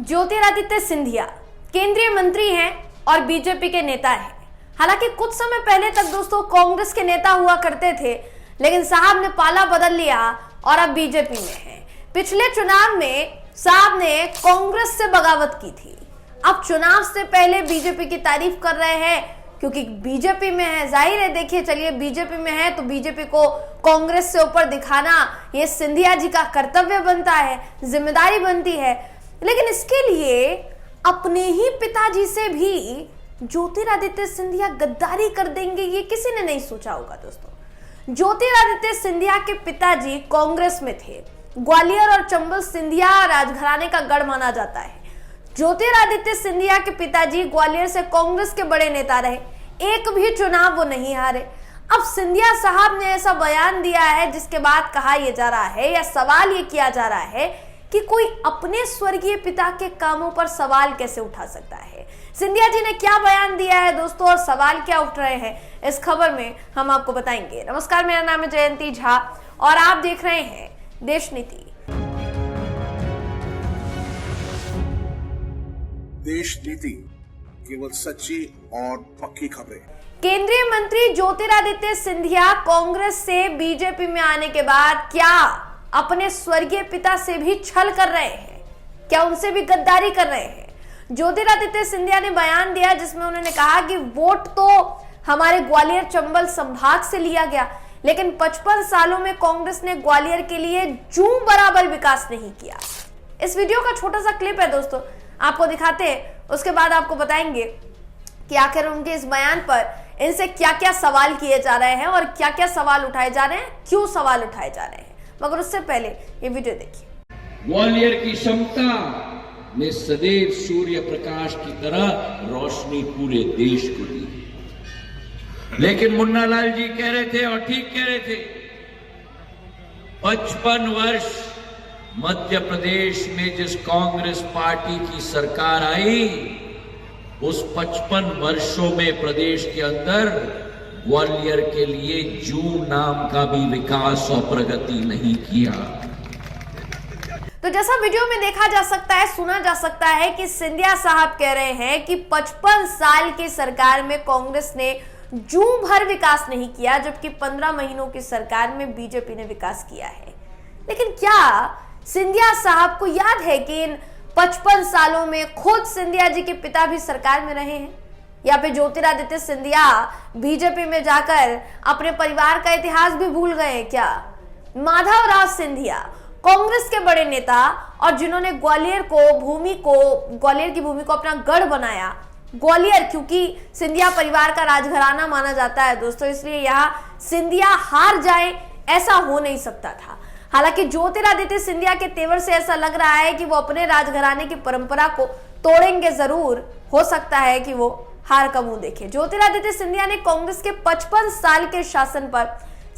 ज्योतिरादित्य सिंधिया केंद्रीय मंत्री हैं और बीजेपी के नेता हैं। हालांकि कुछ समय पहले तक दोस्तों कांग्रेस के नेता हुआ करते थे, लेकिन साहब ने पाला बदल लिया और अब बीजेपी में हैं। पिछले चुनाव में साहब ने कांग्रेस से बगावत की थी, अब चुनाव से पहले बीजेपी की तारीफ कर रहे हैं क्योंकि बीजेपी में है। जाहिर है, देखिए चलिए बीजेपी में है तो बीजेपी को कांग्रेस से ऊपर दिखाना ये सिंधिया जी का कर्तव्य बनता है, जिम्मेदारी बनती है। लेकिन इसके लिए अपने ही पिताजी से भी ज्योतिरादित्य सिंधिया गद्दारी कर देंगे, ये किसी ने नहीं सोचा होगा दोस्तों। ज्योतिरादित्य सिंधिया के पिताजी कांग्रेस में थे। ग्वालियर और चंबल सिंधिया राजघराने का गढ़ माना जाता है। ज्योतिरादित्य सिंधिया के पिताजी ग्वालियर से कांग्रेस के बड़े नेता रहे, एक भी चुनाव वो नहीं हारे। अब सिंधिया साहब ने ऐसा बयान दिया है जिसके बाद कहा यह जा रहा है या सवाल ये किया जा रहा है कि कोई अपने स्वर्गीय पिता के कामों पर सवाल कैसे उठा सकता है। सिंधिया जी ने क्या बयान दिया है दोस्तों और सवाल क्या उठ रहे हैं, इस खबर में हम आपको बताएंगे। नमस्कार, मेरा नाम है जयंती झा और आप देख रहे हैं देश नीति। देश नीति, केवल सच्ची और पक्की खबरें। केंद्रीय मंत्री ज्योतिरादित्य सिंधिया कांग्रेस से बीजेपी में आने के बाद क्या अपने स्वर्गीय पिता से भी छल कर रहे हैं, क्या उनसे भी गद्दारी कर रहे हैं? ज्योतिरादित्य सिंधिया ने बयान दिया जिसमें उन्होंने कहा कि वोट तो हमारे ग्वालियर चंबल संभाग से लिया गया, लेकिन 55 सालों में कांग्रेस ने ग्वालियर के लिए जूं बराबर विकास नहीं किया। इस वीडियो का छोटा सा क्लिप है दोस्तों, आपको दिखाते हैं, उसके बाद आपको बताएंगे कि आखिर उनके इस बयान पर इनसे क्या क्या सवाल किए जा रहे हैं और क्या क्या सवाल उठाए जा रहे हैं, क्यों सवाल उठाए जा रहे हैं। मगर उससे पहले ये वीडियो देखिए। ग्वालियर की क्षमता में सदैव सूर्य प्रकाश की तरह रोशनी पूरे देश को दी। लेकिन मुन्ना लाल जी कह रहे थे और ठीक कह रहे थे, 55 वर्ष मध्य प्रदेश में जिस कांग्रेस पार्टी की सरकार आई, उस 55 वर्षों में प्रदेश के अंदर ग्वालियर के लिए जूं नाम का भी विकास और प्रगति नहीं किया। तो जैसा वीडियो में देखा जा सकता है, सुना जा सकता है कि सिंधिया साहब कह रहे हैं कि 55 साल की सरकार में कांग्रेस ने जूं भर विकास नहीं किया, जबकि 15 महीनों की सरकार में बीजेपी ने विकास किया है। लेकिन क्या सिंधिया साहब को याद है कि इन 55 सालों में खुद सिंधिया जी के पिता भी सरकार में रहे हैं? या फिर ज्योतिरादित्य सिंधिया बीजेपी में जाकर अपने परिवार का इतिहास भी भूल गए क्या? माधवराव सिंधिया कांग्रेस के बड़े नेता और जिन्होंने ग्वालियर की भूमि को अपना गढ़ बनाया। ग्वालियर क्योंकि सिंधिया परिवार का राजघराना माना जाता है दोस्तों, इसलिए यहाँ सिंधिया हार जाए ऐसा हो नहीं सकता था। हालांकि ज्योतिरादित्य सिंधिया के तेवर से ऐसा लग रहा है कि वो अपने राजघराने की परंपरा को तोड़ेंगे जरूर, हो सकता है कि वो हार का मुंह देखे। ज्योतिरादित्य सिंधिया ने कांग्रेस के 55 साल के शासन पर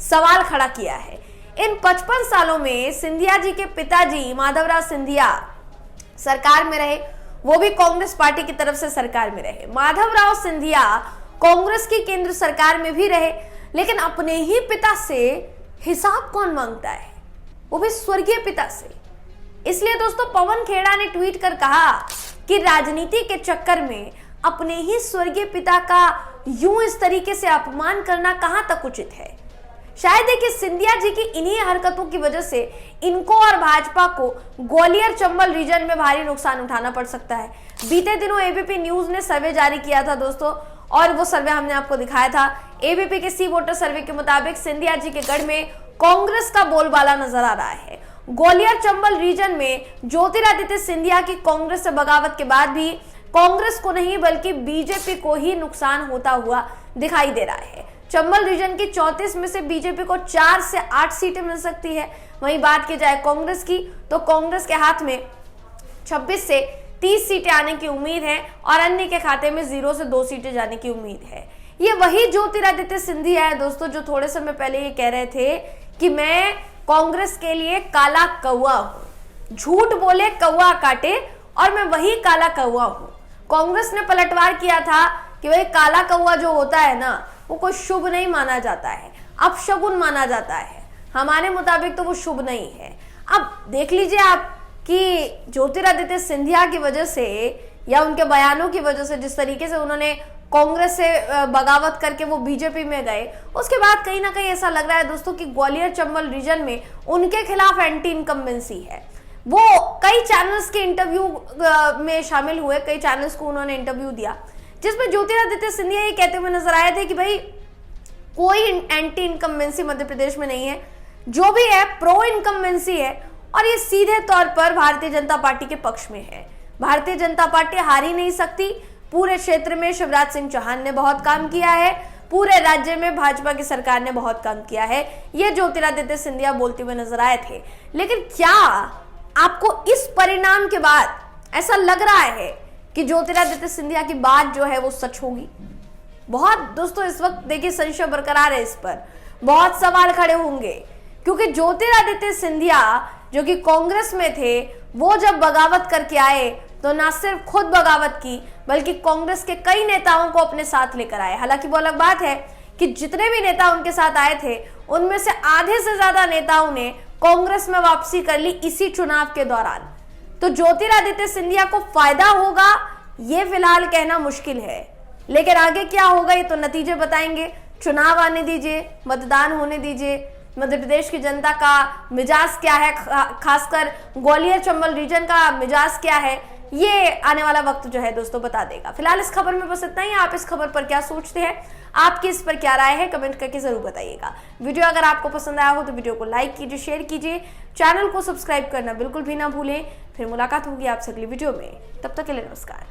सवाल खड़ा किया है। इन 55 सालों में सिंधिया जी के पिताजी माधवराव सिंधिया सरकार में रहे, वो भी कांग्रेस पार्टी की तरफ से सरकार में रहे। माधवराव सिंधिया कांग्रेस की केंद्र सरकार में भी रहे, लेकिन अपने ही पिता से हिसाब कौन मांगता है, वो भी स्वर्गीय पिता से। इसलिए दोस्तों पवन खेड़ा ने ट्वीट कर कहा कि राजनीति के चक्कर में अपने ही स्वर्गीय पिता का यूं इस तरीके से अपमान करना कहां तक उचित है। शायद देखिए सिंधिया जी की इन्हीं हरकतों की वजह से इनको और भाजपा को ग्वालियर चंबल रीजन में भारी नुकसान उठाना पड़ सकता है। बीते दिनों एबीपी न्यूज ने सर्वे जारी किया था दोस्तों, और वो सर्वे हमने आपको दिखाया था। एबीपी के सी वोटर सर्वे के मुताबिक सिंधिया जी के गढ़ में कांग्रेस का बोलबाला नजर आ रहा है। ग्वालियर चंबल रीजन में ज्योतिरादित्य सिंधिया की कांग्रेस से बगावत के बाद भी कांग्रेस को नहीं बल्कि बीजेपी को ही नुकसान होता हुआ दिखाई दे रहा है। चंबल रीजन की 34 में से बीजेपी को 4 से 8 सीटें मिल सकती है। वहीं बात की जाए कांग्रेस की तो कांग्रेस के हाथ में 26 से 30 सीटें आने की उम्मीद है और अन्य के खाते में 0 से 2 सीटें जाने की उम्मीद है। ये वही ज्योतिरादित्य सिंधिया है दोस्तों जो थोड़े समय पहले ये कह रहे थे कि मैं कांग्रेस के लिए काला कौवा हूं, झूठ बोले कौवा काटे और मैं वही काला कौवा हूं। कांग्रेस ने पलटवार किया था कि वही काला कौवा जो होता है ना, वो कोई शुभ नहीं माना जाता है, अपशगुन माना जाता है। हमारे मुताबिक तो वो शुभ नहीं है। अब देख लीजिए आप कि ज्योतिरादित्य सिंधिया की वजह से या उनके बयानों की वजह से, जिस तरीके से उन्होंने कांग्रेस से बगावत करके वो बीजेपी में गए, उसके बाद कहीं ना कहीं ऐसा लग रहा है दोस्तों कि ग्वालियर चंबल रीजन में उनके खिलाफ एंटी इनकम्बेंसी है। वो कई चैनल्स के इंटरव्यू में शामिल हुए, कई चैनल्स को उन्होंने इंटरव्यू दिया, जिसमें ज्योतिरादित्य सिंधिया ये कहते हुए नजर आए थे कि भाई कोई एंटी इनकम्बेंसी मध्य प्रदेश में नहीं है, जो भी है प्रो इनकम्बेंसी है, और ये सीधे तौर पर भारतीय जनता पार्टी के पक्ष में है। भारतीय जनता पार्टी हार ही नहीं सकती। पूरे क्षेत्र में शिवराज सिंह चौहान ने बहुत काम किया है, पूरे राज्य में भाजपा की सरकार ने बहुत काम किया है, ये ज्योतिरादित्य सिंधिया बोलते हुए नजर आए थे। लेकिन क्या आपको इस परिणाम के बाद ऐसा लग रहा है कि ज्योतिरादित्य सिंधिया की बात जो है वो सच होगी? बहुत दोस्तों इस वक्त देखिए संशय बरकरार है, इस पर बहुत सवाल खड़े होंगे, क्योंकि ज्योतिरादित्य सिंधिया जो कि कांग्रेस में थे, वो जब बगावत करके आए तो ना सिर्फ खुद बगावत की बल्कि कांग्रेस के कई नेताओं को अपने साथ लेकर आए। हालांकि वो अलग बात है कि जितने भी नेता उनके साथ आए थे उनमें से आधे से ज्यादा नेताओं ने कांग्रेस में वापसी कर ली इसी चुनाव के दौरान। तो ज्योतिरादित्य सिंधिया को फायदा होगा ये फिलहाल कहना मुश्किल है, लेकिन आगे क्या होगा ये तो नतीजे बताएंगे। चुनाव आने दीजिए, मतदान होने दीजिए, मध्य प्रदेश की जनता का मिजाज क्या है, खासकर ग्वालियर चंबल रीजन का मिजाज क्या है, ये आने वाला वक्त जो है दोस्तों बता देगा। फिलहाल इस खबर में बस इतना ही। आप इस खबर पर क्या सोचते हैं, आपकी इस पर क्या राय है, कमेंट करके जरूर बताइएगा। वीडियो अगर आपको पसंद आया हो तो वीडियो को लाइक कीजिए, शेयर कीजिए, चैनल को सब्सक्राइब करना बिल्कुल भी ना भूलें। फिर मुलाकात होगी आपसे अगली वीडियो में, तब तक के लिए नमस्कार।